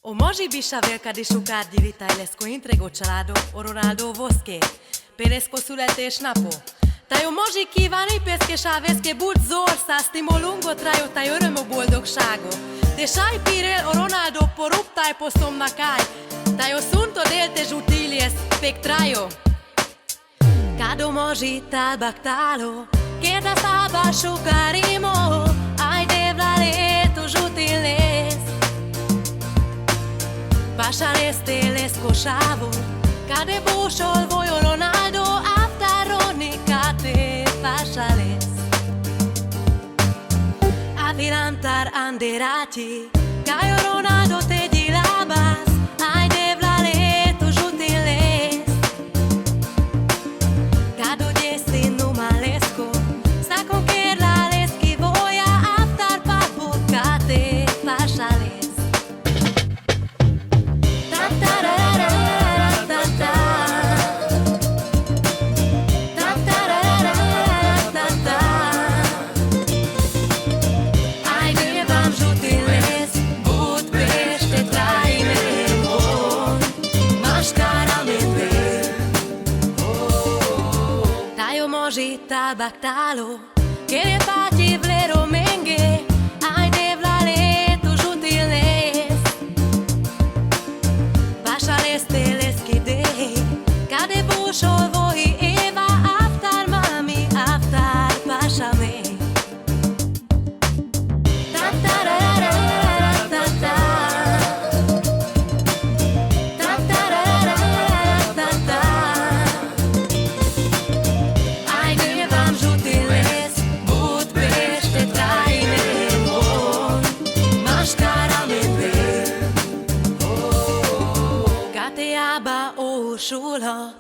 O može biša velka di šukar divitajlesko intrego családo, o Ronaldo voszké, Pérezko születésnapo. Tajo može kívánni pészke sáveszke bult zorszá, stimolungo trajo taj öröm boldogságo. Te saj pirel o Ronaldo poruptaj poszomna kaj, tajo sunto delte žutilies pek trajo. Kado može talbak talo, kérda szába šukarimo, aj devla leto žutiles. Pasareste l'escoșavo, cade bușol voio Ronaldo, aftaroni cate pasales. Avilantar anderati, caio Ronaldo te dilabas, ai devla leto žutiles. Cado desti numalesco, sta con kerla leski voia, aftar papu cate pasales. Talbak talo, che le fatti vlero menge, ai devla leto žutiles. Pasales teleskidei, cade bușol voi Eva, aftar mami, aftar pasame. Aba orsulha,